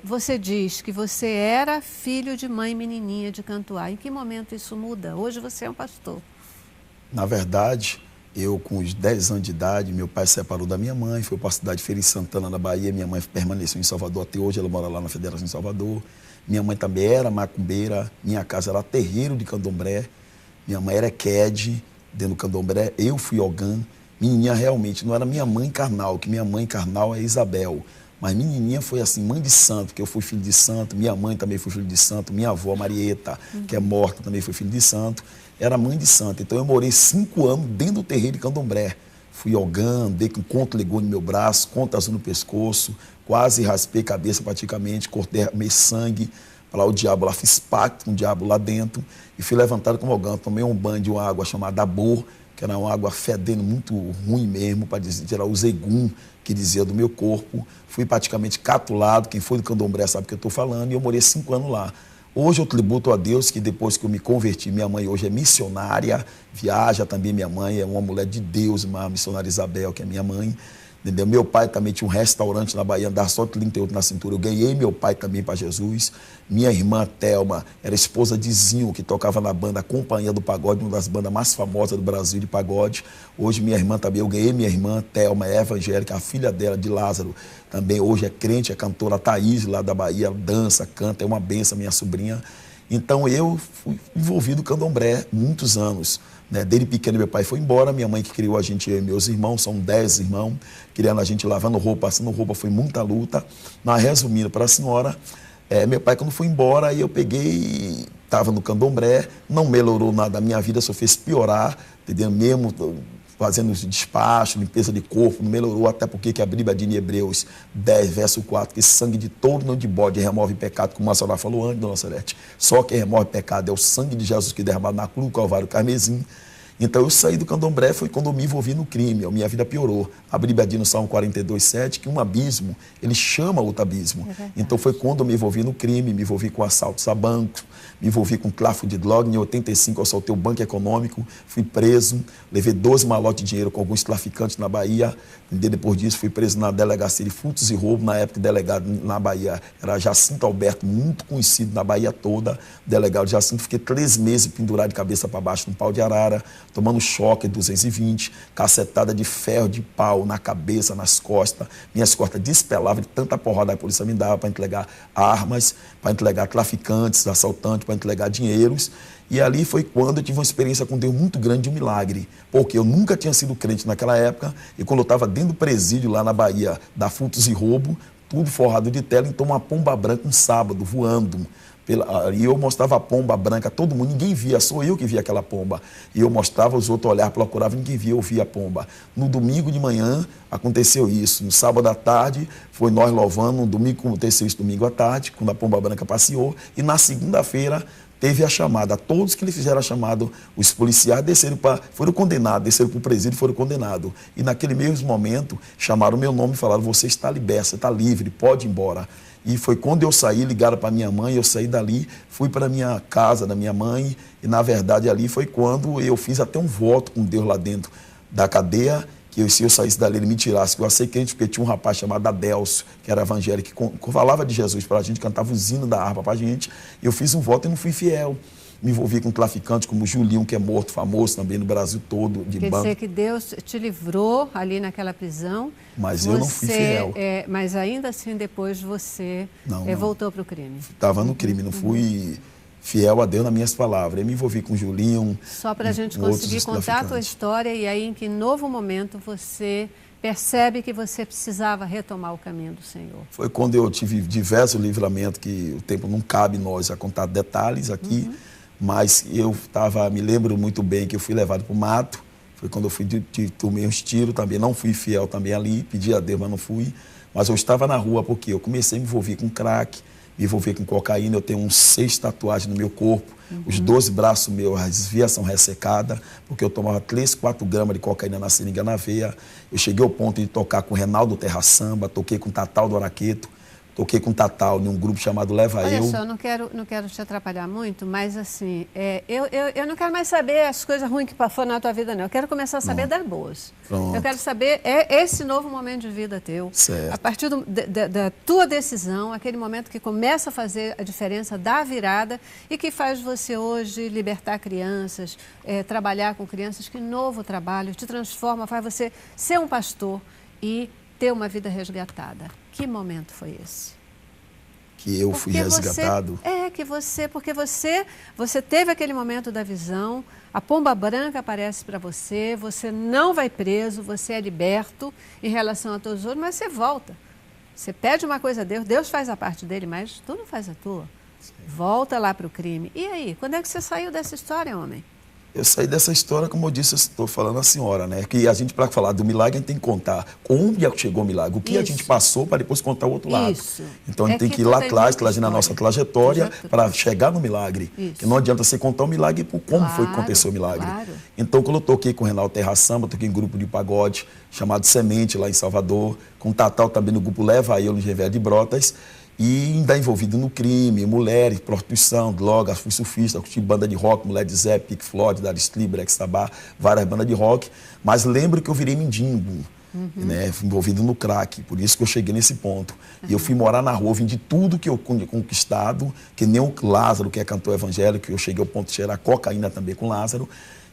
A: Você diz que você era filho de mãe menininha de Cantuá. Em que momento isso muda? Hoje você é um pastor.
C: Na verdade, eu com os 10 anos de idade, meu pai se separou da minha mãe, foi para a cidade de Feira de Santana, na Bahia. Minha mãe permaneceu em Salvador até hoje, ela mora lá na Federação em Salvador. Minha mãe também era macumbeira, minha casa era terreiro de candomblé. Minha mãe era quede, dentro do candomblé, eu fui ogã. Menininha realmente não era minha mãe carnal, que minha mãe carnal é Isabel. Mas menininha foi assim, mãe de santo, que eu fui filho de santo, minha mãe também foi filho de santo, minha avó Marieta, que é morta, também foi filho de santo, era mãe de santo. Então eu morei 5 anos dentro do terreiro de candomblé. Fui ogã, andei com conto ligou no meu braço, conto azul no pescoço, quase raspei a cabeça praticamente, cortei meio sangue, para lá o diabo lá, fiz pacto com o diabo lá dentro e fui levantado como ogã. Tomei um banho de uma água chamada Abor, que era uma água fedendo muito ruim mesmo, para tirar o zegum que dizia do meu corpo. Fui praticamente catulado, quem foi do candomblé sabe o que eu estou falando, e eu morei 5 anos lá. Hoje eu tributo a Deus que depois que eu me converti, minha mãe hoje é missionária, viaja também, minha mãe é uma mulher de Deus, uma missionária Isabel, que é minha mãe. Entendeu? Meu pai também tinha um restaurante na Bahia, andava só 38 na cintura. Eu ganhei meu pai também para Jesus. Minha irmã Thelma era esposa de Zinho, que tocava na banda Companhia do Pagode, uma das bandas mais famosas do Brasil de pagode. Hoje minha irmã também, eu ganhei minha irmã Thelma, é evangélica, a filha dela, de Lázaro, também hoje é crente, é cantora Thaís, lá da Bahia, dança, canta, é uma benção, minha sobrinha. Então eu fui envolvido no candomblé muitos anos. Né? Desde pequeno meu pai foi embora, minha mãe que criou a gente, eu e meus irmãos, são 10 irmãos, criando a gente lavando roupa, passando roupa, foi muita luta. Mas resumindo para a senhora, meu pai quando foi embora, aí eu peguei, estava no candomblé, não melhorou nada a minha vida, só fez piorar, entendeu? Mesmo fazendo despacho, limpeza de corpo, não melhorou, até porque que a Bíblia diz em Hebreus 10, verso 4, que sangue de touro, não de bode, remove pecado, como a senhora falou antes, dona Celeste. Só quem remove pecado é o sangue de Jesus que derramado na cruz, Calvário Carmesim. Então eu saí do candomblé, foi quando eu me envolvi no crime, a minha vida piorou. A Bíblia diz no Salmo 42, 7, que um abismo, ele chama outro abismo. Então foi quando eu me envolvi no crime, me envolvi com assaltos a bancos, me envolvi com tráfico de droga. Em 85 eu assaltei o banco econômico, fui preso, levei 12 malotes de dinheiro com alguns traficantes na Bahia. Depois disso fui preso na delegacia de furtos e roubo. Na época o delegado na Bahia era Jacinto Alberto, muito conhecido na Bahia toda. Delegado Jacinto, fiquei 3 meses pendurado de cabeça para baixo num pau de arara, tomando choque 220, cacetada de ferro, de pau na cabeça, nas costas. Minhas costas despelavam de tanta porrada a polícia me dava para entregar armas, para entregar traficantes, assaltantes, para entregar dinheiros. E ali foi quando eu tive uma experiência com Deus muito grande de um milagre, porque eu nunca tinha sido crente naquela época, e quando eu estava dentro do presídio lá na Bahia, da furtos e roubo, tudo forrado de tela, então uma pomba branca um sábado voando. E eu mostrava a pomba branca, todo mundo, ninguém via, só eu que via aquela pomba. E eu mostrava, os outros olhavam, procuravam, ninguém via, eu via a pomba. No domingo de manhã aconteceu isso, no sábado à tarde foi nós louvando, no domingo aconteceu isso, domingo à tarde, quando a pomba branca passeou, e na segunda-feira teve a chamada, todos que lhe fizeram a chamada, os policiais foram condenados, desceram para o presídio e foram condenados. E naquele mesmo momento chamaram o meu nome e falaram, você está liberto, você está livre, pode ir embora. E foi quando eu saí, ligaram para minha mãe, eu saí dali, fui para a minha casa da minha mãe, e na verdade ali foi quando eu fiz até um voto com Deus lá dentro da cadeia, que se eu saísse dali ele me tirasse, que eu aceitei crente, porque tinha um rapaz chamado Adelso, que era evangélico, que falava de Jesus para a gente, cantava os hinos da harpa para a gente, e eu fiz um voto e não fui fiel. Me envolvi com traficantes como o Julinho, que é morto, famoso também no Brasil todo, de banco.
A: Quer dizer que Deus te livrou ali naquela prisão.
C: Mas eu não fui fiel.
A: Mas ainda assim, depois você voltou para o crime.
C: Estava no crime, não fui fiel a Deus nas minhas palavras. Eu me envolvi com o Julinho.
A: Só para a gente conseguir contar a tua história, e aí em que novo momento você percebe que você precisava retomar o caminho do Senhor.
C: Foi quando eu tive diversos livramentos, que o tempo não cabe nós a contar detalhes aqui. Mas eu me lembro muito bem que eu fui levado para o mato, foi quando eu tomei uns tiros também, não fui fiel também ali, pedi a Deus, mas não fui. Mas eu estava na rua porque eu comecei a me envolver com crack, me envolver com cocaína, eu tenho uns 6 tatuagens no meu corpo, os 12 braços meus, a desviação ressecada, porque eu tomava 3, 4 gramas de cocaína na seringa na veia. Eu cheguei ao ponto de tocar com o Reinaldo Terra Samba, toquei com o Tatal do Araqueto, toquei com o Tatal em um grupo chamado Leva
A: Olha
C: Eu.
A: Olha só, eu não quero te atrapalhar muito, mas assim, eu não quero mais saber as coisas ruins que foram na tua vida, não. Eu quero começar a saber das boas.
C: Pronto.
A: Eu quero saber esse novo momento de vida teu.
C: Certo.
A: A partir da tua decisão, aquele momento que começa a fazer a diferença da virada e que faz você hoje libertar crianças, trabalhar com crianças, que novo trabalho te transforma, faz você ser um pastor e ter uma vida resgatada. Que momento foi esse?
C: Que eu fui resgatado?
A: Porque você teve aquele momento da visão, a pomba branca aparece para você, você não vai preso, você é liberto em relação a todos os outros, mas você volta. Você pede uma coisa a Deus, Deus faz a parte dele, mas tu não faz a tua. Sim. Volta lá para o crime. E aí, quando é que você saiu dessa história, homem?
C: Eu saí dessa história, como eu disse, eu estou falando à senhora, né? Que a gente, para falar do milagre, a gente tem que contar onde chegou o milagre, o que a gente passou para depois contar o outro lado.
A: Isso.
C: Então a gente tem que ir lá atrás, trazendo a nossa trajetória para chegar no milagre. Porque não adianta você contar o milagre por como foi que aconteceu o milagre.
A: Claro.
C: Então, quando eu toquei com o Reinaldo Terra Samba, toquei em grupo de pagode chamado Semente, lá em Salvador, com o Tatal também no grupo Leva Eu, no Revério de Brotas. E ainda envolvido no crime, mulheres, prostituição, drogas, fui surfista, curti banda de rock, Mulher de Zé, Pink Floyd, Dire Straits, Black Sabbath, várias bandas de rock. Mas lembro que eu virei mendigo, né, envolvido no crack, por isso que eu cheguei nesse ponto. E eu fui morar na rua, vendi tudo que eu conquistado, que nem o Lázaro, que é cantor evangélico, eu cheguei ao ponto de cheirar cocaína também com Lázaro.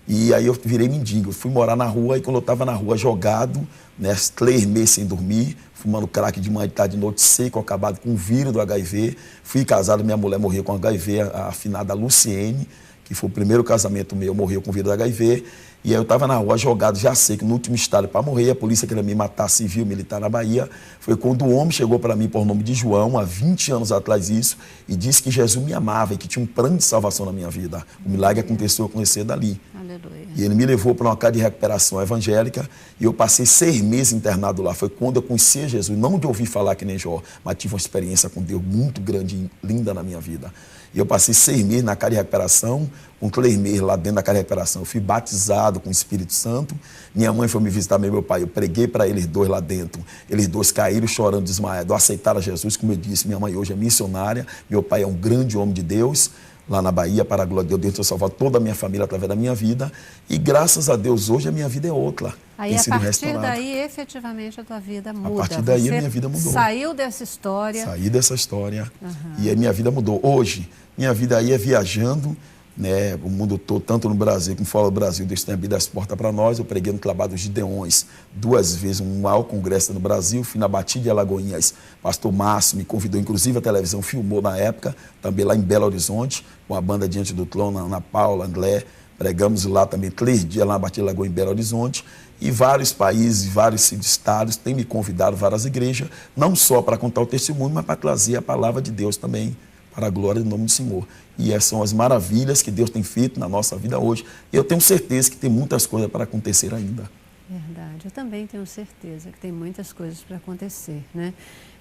C: E aí eu virei mendigo. Eu fui morar na rua, e quando eu estava na rua jogado, né, 3 meses sem dormir, fumando crack de manhã, de tarde, de noite, seco, acabado com o vírus do HIV. Fui casado, minha mulher morreu com HIV, a afinada Luciene, que foi o primeiro casamento meu, morreu com o vírus do HIV. E aí eu estava na rua jogado, já seco, no último estado para morrer. A polícia queria me matar, civil, militar na Bahia. Foi quando o homem chegou para mim por nome de João, há 20 anos atrás isso, e disse que Jesus me amava e que tinha um plano de salvação na minha vida. O milagre aconteceu, eu conheci dali.
A: Aleluia.
C: E ele me levou para uma casa de recuperação evangélica e eu passei 6 meses internado lá. Foi quando eu conheci Jesus, não de ouvir falar que nem Jó, mas tive uma experiência com Deus muito grande e linda na minha vida. E eu passei 6 meses na casa de recuperação, com 3 meses lá dentro da casa de recuperação. Eu fui batizado com o Espírito Santo. Minha mãe foi me visitar, meu pai. Eu preguei para eles 2 lá dentro. Eles 2 caíram chorando, desmaiados. Aceitaram Jesus, como eu disse. Minha mãe hoje é missionária. Meu pai é um grande homem de Deus. Lá na Bahia, para a glória de Deus, Deus tem salvado toda a minha família através da minha vida. E graças a Deus, hoje a minha vida é outra.
A: Aí,
C: tem
A: a
C: sido
A: partir
C: restaurada.
A: daí, efetivamente, a tua vida muda.
C: A partir daí,
A: Você
C: a minha vida mudou.
A: Saiu dessa história.
C: Saí dessa história e a minha vida mudou. Hoje, minha vida aí é viajando, né, o mundo todo, tanto no Brasil como fora do Brasil. Deus tem abrido as portas para nós. Eu preguei no Trabalho dos Gideões 2 vezes, um maior congresso no Brasil. Fui na Batida de Alagoinhas. Pastor Márcio me convidou, inclusive a televisão filmou na época, também lá em Belo Horizonte, com a banda Diante do Trono, Ana Paula, André. Pregamos lá também 3 dias lá na Batida de Alagoinhas, em Belo Horizonte. E vários países, vários estados têm me convidado, várias igrejas, não só para contar o testemunho, mas para trazer a palavra de Deus também, para a glória do nome do Senhor. E essas são as maravilhas que Deus tem feito na nossa vida hoje. E eu tenho certeza que tem muitas coisas para acontecer ainda.
A: Verdade, eu também tenho certeza que tem muitas coisas para acontecer, né?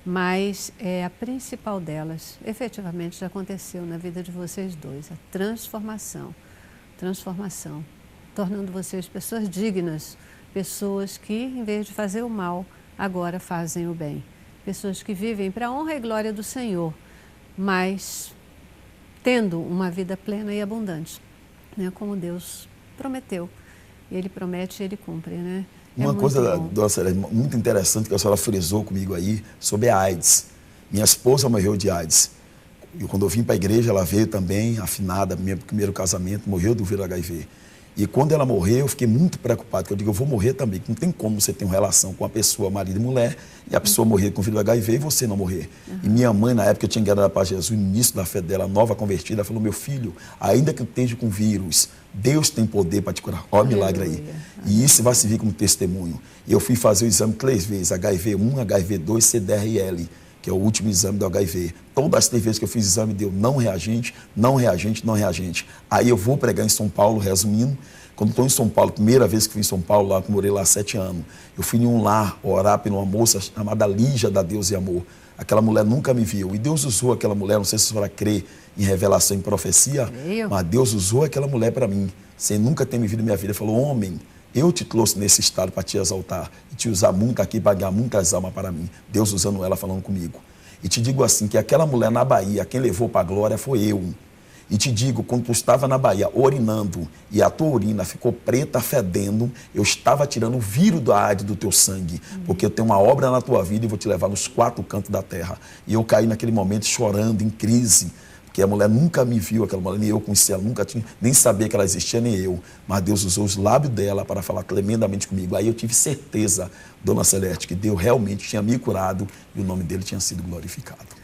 A: Mas a principal delas, efetivamente, já aconteceu na vida de vocês dois, a transformação, tornando vocês pessoas dignas, pessoas que, em vez de fazer o mal, agora fazem o bem. Pessoas que vivem para a honra e glória do Senhor, mas tendo uma vida plena e abundante, né? Como Deus prometeu. Ele promete e Ele cumpre, né?
C: Uma coisa, dona Célia, muito interessante que a senhora frisou comigo aí, sobre a AIDS. Minha esposa morreu de AIDS. E quando eu vim para a igreja, ela veio também, afinada, meu primeiro casamento, morreu do vírus HIV. E quando ela morreu, eu fiquei muito preocupado, porque eu digo, eu vou morrer também, que não tem como você ter uma relação com a pessoa, marido e mulher, e a pessoa morrer com o vírus HIV e você não morrer. E minha mãe, na época, eu tinha enganado para Jesus, no início da fé dela, nova convertida, ela falou, meu filho, ainda que eu esteja com vírus, Deus tem poder para te curar. Olha o milagre aí. E isso vai servir como testemunho. E eu fui fazer o exame 3 vezes, HIV1, HIV2, CDRL, que é o último exame do HIV. Todas as 3 vezes que eu fiz exame, deu não reagente, não reagente, não reagente. Aí eu vou pregar em São Paulo, resumindo. Quando estou em São Paulo, primeira vez que fui em São Paulo, lá, que morei lá 7 anos, eu fui em um lar orar por uma moça chamada Lígia, da Deus e Amor. Aquela mulher nunca me viu. E Deus usou aquela mulher, não sei se a senhora crê em revelação, em profecia, mas Deus usou aquela mulher para mim, sem nunca ter me visto na minha vida. Ele falou, homem, eu te trouxe nesse estado para te exaltar e te usar muito aqui para ganhar muitas almas para mim. Deus usando ela, falando comigo. E te digo assim, que aquela mulher na Bahia, quem levou para a glória foi eu. E te digo, quando tu estava na Bahia orinando e a tua urina ficou preta, fedendo, eu estava tirando o vírus da AIDS do teu sangue, porque eu tenho uma obra na tua vida e vou te levar nos 4 cantos da terra. E eu caí naquele momento chorando, em crise, porque a mulher nunca me viu, aquela mulher, nem eu conhecia ela, nunca tinha, nem sabia que ela existia, nem eu. Mas Deus usou os lábios dela para falar tremendamente comigo. Aí eu tive certeza, dona Celeste, que Deus realmente tinha me curado e o nome dele tinha sido glorificado.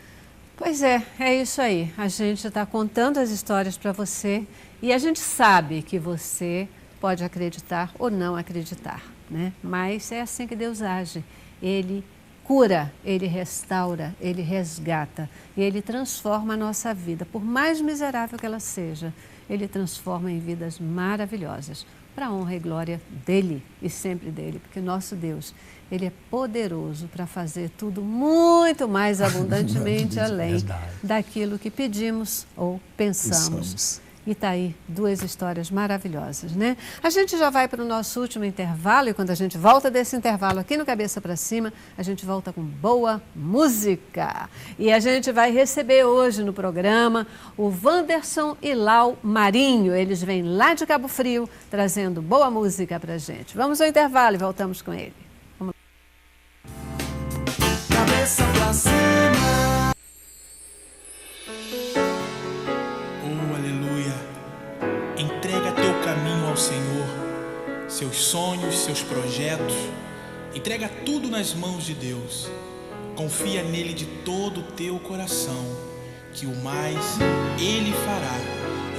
A: Pois é isso aí. A gente está contando as histórias para você e a gente sabe que você pode acreditar ou não acreditar, né? Mas é assim que Deus age. Ele cura, Ele restaura, Ele resgata e Ele transforma a nossa vida. Por mais miserável que ela seja, Ele transforma em vidas maravilhosas, para a honra e glória dEle e sempre dEle, porque nosso Deus, Ele é poderoso para fazer tudo muito mais abundantemente além daquilo que pedimos ou pensamos. E está aí 2 histórias maravilhosas, né? A gente já vai para o nosso último intervalo e quando a gente volta desse intervalo aqui no Cabeça para Cima, a gente volta com boa música. E a gente vai receber hoje no programa o Wanderson e Lau Marinho. Eles vêm lá de Cabo Frio trazendo boa música para a gente. Vamos ao intervalo e voltamos com ele. Vamos lá.
E: Cabeça pra cima.
F: Oh, aleluia. Entrega teu caminho ao ao Senhor seus sonhos, seus projetos. Entrega tudo nas mãos de Deus. Confia nele de todo o teu coração, que o mais Ele fará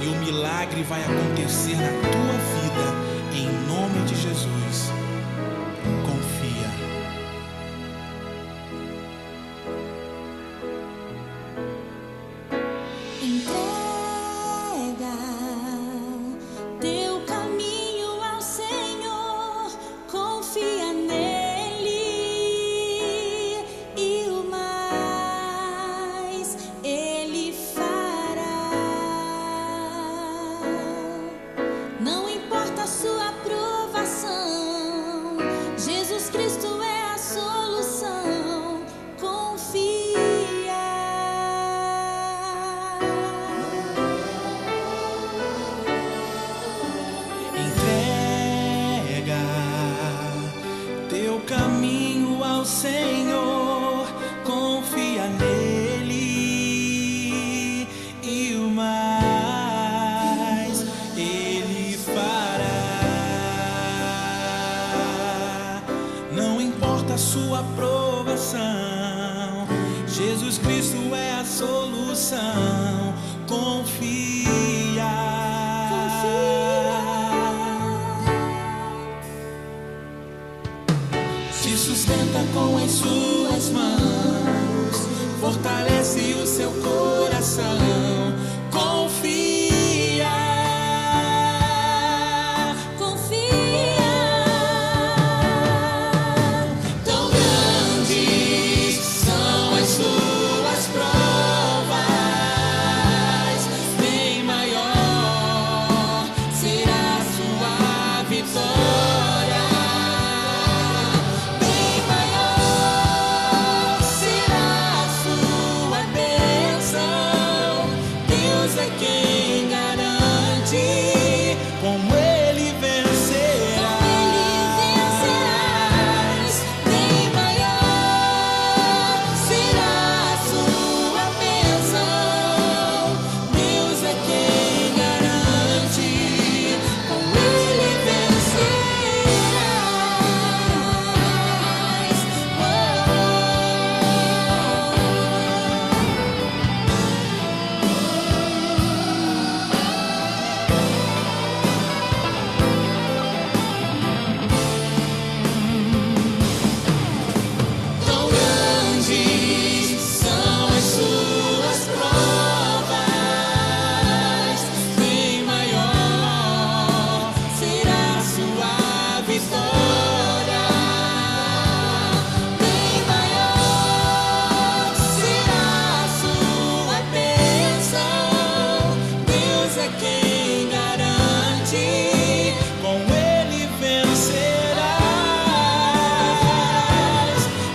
F: e o milagre vai acontecer na tua vida, em nome de Jesus. Confia.
G: Entrega teu caminho ao Senhor, confia nele e o mais Ele fará. Não importa a sua provação, Jesus Cristo é a solução. Confia.
F: Entrega teu caminho ao Senhor, confia nele e o mais Ele fará. Não importa a sua provação, Jesus Cristo é a solução. Confia. Te sustenta com as suas mãos, fortalece o seu coração. Confia.
G: Confia. Tão grandes são as suas provas, bem maior será a sua vitória. Bem maior será a sua bênção. Deus é quem garante.
F: Com Ele vencerás.
G: Bem maior será a sua bênção. Deus é quem garante. Com Ele vencerás. Tão grandes são as suas provas, bem maior será a sua vitória. Bem maior será a sua bênção. Deus é quem garante.
F: Com Ele vencerás.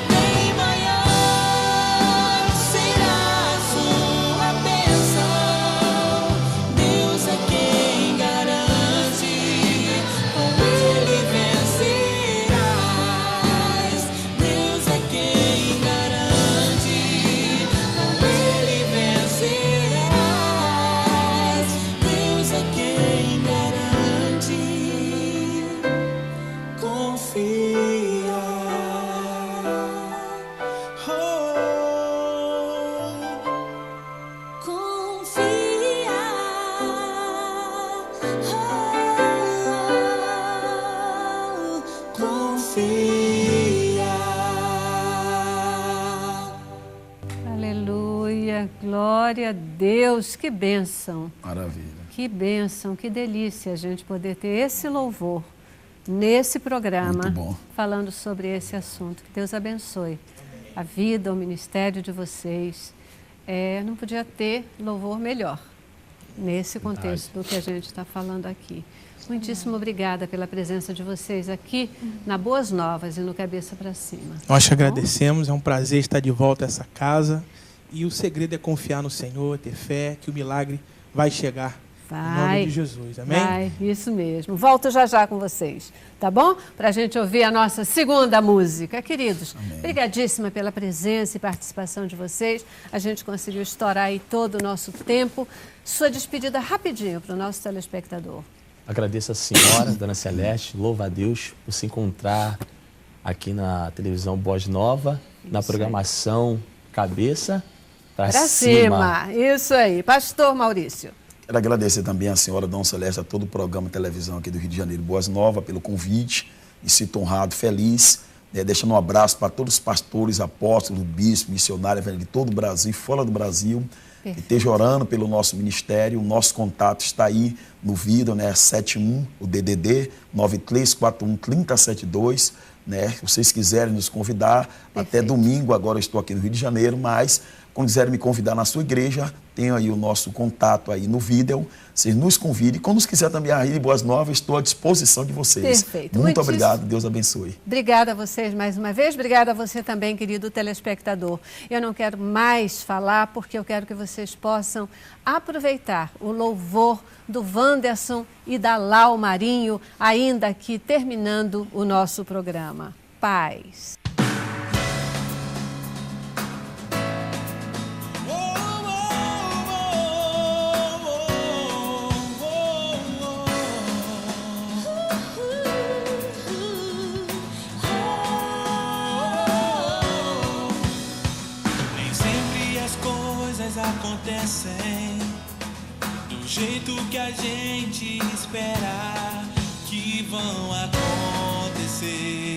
G: Bem maior será a sua bênção. Deus é quem garante. Com Ele vencerás. Deus é quem garante. Com Ele vencerás. Deus é quem garante. Confia. Confia. Confia.
A: Aleluia, glória a Deus, que bênção.
C: Maravilha.
A: Que bênção, que delícia a gente poder ter esse louvor nesse programa,
C: Muito bom.
A: falando sobre esse assunto. Que Deus abençoe a vida, o ministério de vocês. Não podia ter louvor melhor nesse contexto do que a gente está falando aqui. Muitíssimo obrigada pela presença de vocês aqui na Boas Novas e no Cabeça para Cima.
H: Nós te agradecemos, é um prazer estar de volta a essa casa. E o segredo é confiar no Senhor, ter fé, que o milagre vai chegar. Em nome de Jesus, amém?
A: Vai, isso mesmo. Volto já já com vocês, tá bom? Para a gente ouvir a nossa segunda música. Queridos, brigadíssima pela presença e participação de vocês. A gente conseguiu estourar aí todo o nosso tempo. Sua despedida rapidinho para o nosso telespectador.
D: Agradeço a senhora, Dona Celeste, louva a Deus por se encontrar aqui na televisão Boas Nova, na programação Cabeça para Cima.
A: Isso aí. Pastor Maurício.
C: Quero agradecer também à senhora Dona Celeste, a todo o programa de televisão aqui do Rio de Janeiro, Boas Novas, pelo convite. Me sinto honrado, feliz. Deixando um abraço para todos os pastores, apóstolos, bispos, missionários de todo o Brasil e fora do Brasil. Que esteja orando pelo nosso ministério. O nosso contato está aí no vídeo, né? 71, o DDD 9341-3072. Né? Se vocês quiserem nos convidar, até domingo, agora eu estou aqui no Rio de Janeiro, mas quando quiserem me convidar na sua igreja, tem aí o nosso contato aí no vídeo. Vocês nos convidem. Quando quiser também a Rio Boas Novas, estou à disposição de vocês.
A: Perfeito.
C: Muito obrigado, Deus abençoe.
A: Obrigada a vocês mais uma vez. Obrigada a você também, querido telespectador. Eu não quero mais falar, porque eu quero que vocês possam aproveitar o louvor do Wanderson e da Lau Marinho, ainda aqui terminando o nosso programa. Paz.
F: Acontecem do jeito que a gente espera que vão acontecer.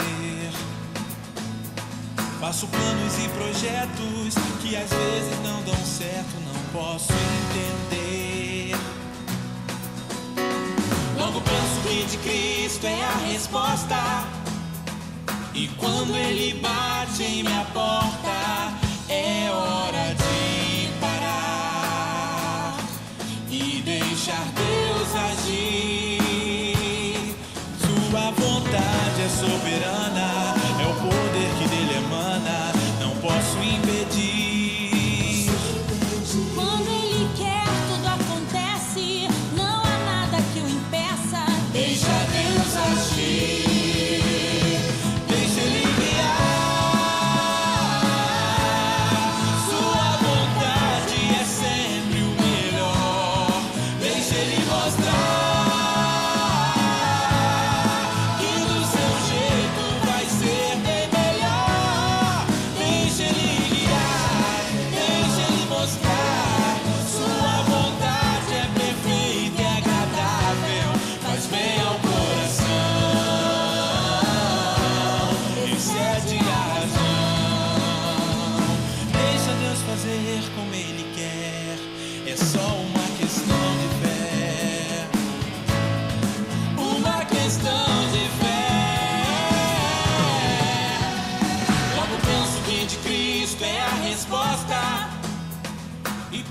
F: Faço planos e projetos que às vezes não dão certo, não posso entender. Logo penso que de Cristo é a resposta, e quando Ele bate em minha porta, é hora de deixar Deus agir. Sua vontade é soberana.